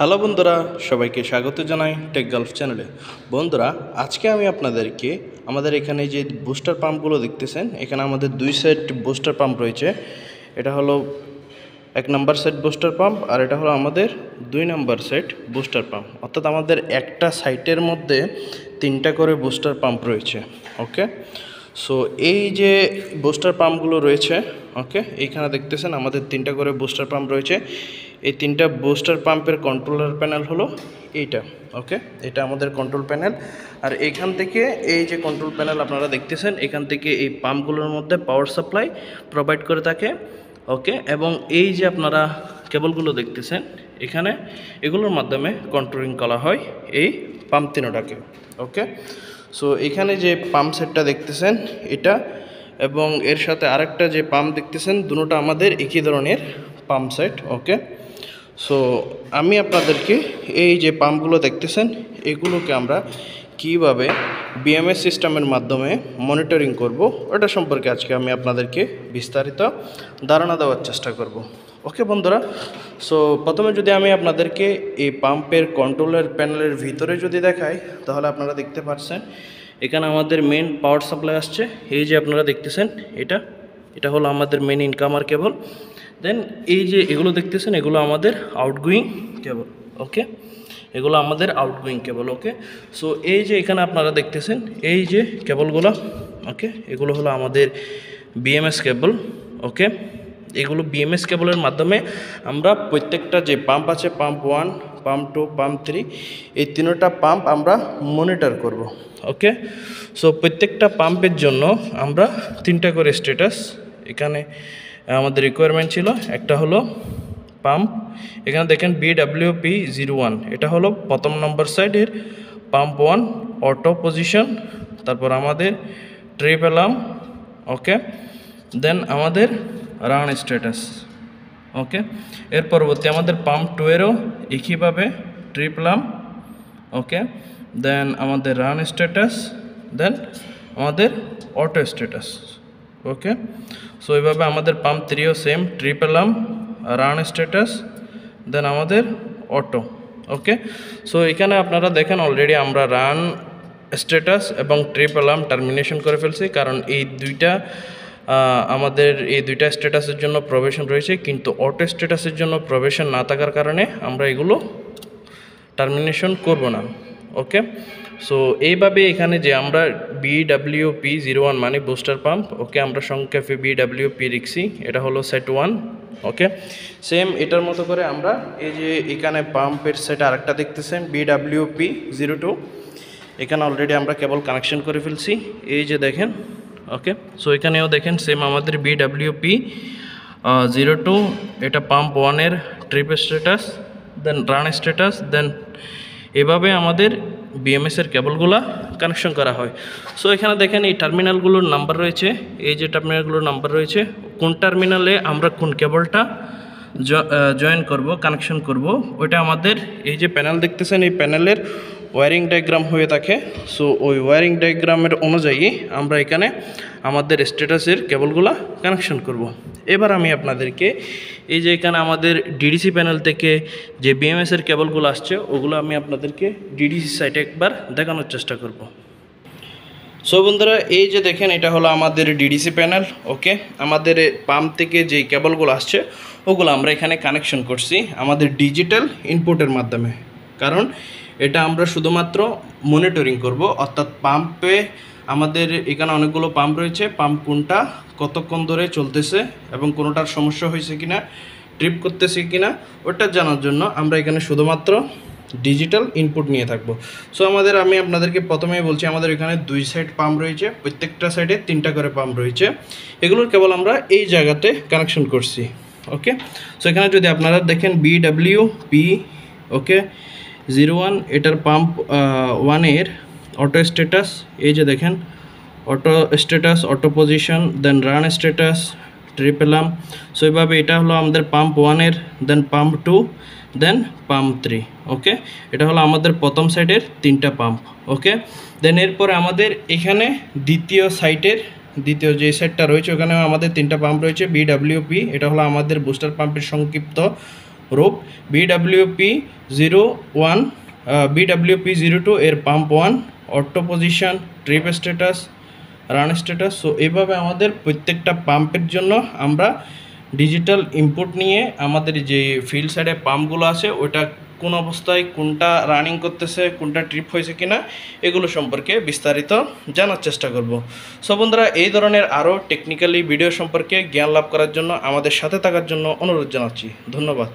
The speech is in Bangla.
হ্যালো বন্ধুরা, সবাইকে স্বাগত জানাই টেক গালফ চ্যানেলে। বন্ধুরা, আজকে আমি আপনাদেরকে আমাদের এখানে যে বুস্টার পাম্পগুলো দেখতেছেন, এখানে আমাদের দুই সেট বুস্টার পাম্প রয়েছে। এটা হলো 1 নম্বর সেট বুস্টার পাম্প, আর এটা হলো আমাদের 2 নম্বর সেট বুস্টার পাম্প। অর্থাৎ আমাদের একটা সাইটের মধ্যে 3টা করে বুস্টার পাম্প রয়েছে। ওকে, সো এই যে বুস্টার পাম্পগুলো রয়েছে, ওকে, এইখানে দেখতেছেন আমাদের 3টা করে বুস্টার পাম্প রয়েছে। এই 3টা বুস্টার পাম্পের কন্ট্রোলার প্যানেল হলো এইটা। ওকে, এটা আমাদের কন্ট্রোল প্যানেল। আর এখান থেকে এই যে কন্ট্রোল প্যানেল আপনারা দেখতেছেন, এখান থেকে এই পাম্পগুলোর মধ্যে পাওয়ার সাপ্লাই প্রোভাইড করে থাকে। ওকে, এবং এই যে আপনারা কেবলগুলো দেখতেছেন এখানে, এগুলোর মাধ্যমে কন্ট্রোলিং করা হয় এই পাম্প তিনটাকে। ওকে, সো এখানে যে পাম্প সেটটা দেখতেছেন এটা, এবং এর সাথে আরেকটা যে পাম্প দেখতেছেন, দুটোটা আমাদের একই ধরনের পাম্প সেট। ওকে, সো আমি আপনাদেরকে এই যে পাম্পগুলো দেখতেছেন, এগুলোকে আমরা কীভাবে বিএমএস সিস্টেমের মাধ্যমে মনিটরিং করব, ওটা সম্পর্কে আজকে আমি আপনাদেরকে বিস্তারিত ধারণা দেওয়ার চেষ্টা করব। ওকে বন্ধুরা, সো প্রথমে যদি আমি আপনাদেরকে এই পাম্পের কন্ট্রোলের প্যানেলের ভিতরে যদি দেখাই, তাহলে আপনারা দেখতে পাচ্ছেন এখানে আমাদের মেন পাওয়ার সাপ্লাই আসছে। এই যে আপনারা দেখতেছেন এটা হলো আমাদের মেন ইনকামার কেবল। দেন এই যে এগুলো দেখতেছেন, এগুলো আমাদের আউটগোয়িং কেবল। ওকে, এগুলো আমাদের আউটগোয়িং কেবল। ওকে, সো এই যে এখানে আপনারা দেখতেছেন এই যে কেবলগুলো, ওকে, এগুলো হলো আমাদের বিএমএস কেবল। ওকে, এগুলো বিএমএস কেবলের মাধ্যমে আমরা প্রত্যেকটা যে পাম্প আছে, পাম্প 1, পাম্প 2, পাম্প 3, এই তিনটা পাম্প আমরা মনিটর করব। ওকে, সো প্রত্যেকটা পাম্পের জন্য আমরা 3টা করে স্ট্যাটাস এখানে আমাদের রিকোয়ারমেন্ট ছিল। একটা হলো পাম্প, এখানে দেখেন BWP01, এটা হলো প্রথম নম্বর সাইডের পাম্প 1 অটো পজিশন। তারপর আমাদের ট্রিপ অ্যালার্ম। ওকে, দেন আমাদের রান স্ট্যাটাস। ওকে, এর পরবর্তী আমাদের পাম্প 2 এরও একইভাবে ট্রিপ অ্যালার্ম। ওকে, দেন আমাদের রান স্ট্যাটাস, দেন আমাদের অটো স্ট্যাটাস। ওকে, সো এইভাবে আমাদের পাম্প 3ও same, trip alarm, run status, then আমাদের অটো। ওকে, সো এখানে আপনারা দেখেন অলরেডি আমরা রান স্ট্যাটাস এবং ট্রিপ অ্যালার্ম টার্মিনেশন করে ফেলছি, কারণ আমাদের এই দুইটা স্ট্যাটাসের জন্য প্রবেশন রয়েছে, কিন্তু অটো স্ট্যাটাসের জন্য প্রবেশন না থাকার কারণে আমরা এগুলো টার্মিনেশন করব না। ওকে, সো এইভাবে এখানে যে আমরা BWP01 মানে বুস্টার পাম্প, ওকে, আমরা সংক্ষেপে BWP লিখছি, এটা হলো সেট 1। ওকে, সেম এটার মতো করে আমরা এই যে এখানে পাম্পের সেট আরেকটা দেখতেছেন BWP02, এখানে অলরেডি আমরা কেবল কানেকশন করে ফেলছি, এই যে দেখেন। ওকে, সো এখানেও দেখেন সেম আমাদের BWP02, এটা পাম্প 1-এর ট্রিপ স্ট্যাটাস, দেন রান স্ট্যাটাস, দেন এভাবে আমাদের বিএমএসের কেবলগুলো কানেকশন করা হয়। সো এখানে দেখেন এই টার্মিনালগুলোর নাম্বার রয়েছে, এই যে টার্মিনালগুলোর নাম্বার রয়েছে, কোন টার্মিনালে আমরা কোন কেবলটা জয়েন করব, কানেকশন করব, ওইটা আমাদের এই যে প্যানেল দেখতেছেন, এই প্যানেলের ওয়্যারিং ডায়াগ্রাম হয়ে থাকে। সো ওই ওয়্যারিং ডায়াগ্রামের অনুযায়ী আমরা এখানে আমাদের স্ট্যাটাসের কেবলগুলো কানেকশন করব। এবার আমি আপনাদেরকে এই যে এখানে আমাদের ডিডিসি প্যানেল থেকে যে বিএমএসের কেবলগুলো আসছে, ওগুলো আমি আপনাদেরকে ডিডিসি সাইটে একবার দেখানোর চেষ্টা করব। সো বন্ধুরা, এই যে দেখেন এটা হলো আমাদের ডিডিসি প্যানেল। ওকে, আমাদের পাম্প থেকে যেই কেবলগুলো আসছে ওগুলো আমরা এখানে কানেকশন করছি আমাদের ডিজিটাল ইনপুটের মাধ্যমে, কারণ এটা আমরা শুধুমাত্র মনিটরিং করব। অর্থাৎ পাম্পে আমাদের এখানে অনেকগুলো পাম্প রয়েছে, পাম্প কোনটা কতক্ষণ ধরে চলতেছে এবং কোনোটার সমস্যা হয়েছে কিনা, ট্রিপ করতেছে কিনা, ওটা জানার জন্য আমরা এখানে শুধুমাত্র ডিজিটাল ইনপুট নিয়ে থাকবো। সো আমি আপনাদেরকে প্রথমেই বলছি, আমাদের এখানে 2 সাইড পাম্প রয়েছে, প্রত্যেকটা সাইডে 3টা করে পাম্প রয়েছে। এগুলোর কেবল আমরা এই জায়গাতে কানেকশন করছি। ওকে, সো এখানে যদি আপনারা দেখেন BWP, ওকে, 01, এটার পাম্প 1-এর অটো স্ট্যাটাস, এই যে দেখেন auto status, auto position, then run status, trip alarm. So এইভাবে এটা হলো আমাদের পাম্প 1-এর, then pump 2, then pump 3। Okay, এটা হলো আমাদের প্রথম সাইডের 3টা পাম্প। ওকে, দেন এরপরে আমাদের এখানে দ্বিতীয় যে সাইডটা রয়েছে, ওখানেও আমাদের 3টা পাম্প রয়েছে BWP, এটা হলো আমাদের বুস্টার পাম্পের সংক্ষিপ্ত রূপ BWP01 BWP02 এর pump 1 auto position trip status run status. So এইভাবে আমাদের প্রত্যেকটা পাম্পের জন্য আমরা ডিজিটাল ইনপুট নিয়ে আমাদের যে ফিল্ড সাইডে পাম্পগুলো আছে ওটা কোন অবস্থায় কোনটা রানিং করতেছে, কোনটা ট্রিপ হয়েছে কিনা এগুলো সম্পর্কে বিস্তারিত জানার চেষ্টা করব। সো বন্ধুরা, এই ধরনের আরও টেকনিক্যালি ভিডিও সম্পর্কে জ্ঞান লাভ করার জন্য আমাদের সাথে থাকার জন্য অনুরোধ জানাচ্ছি। ধন্যবাদ।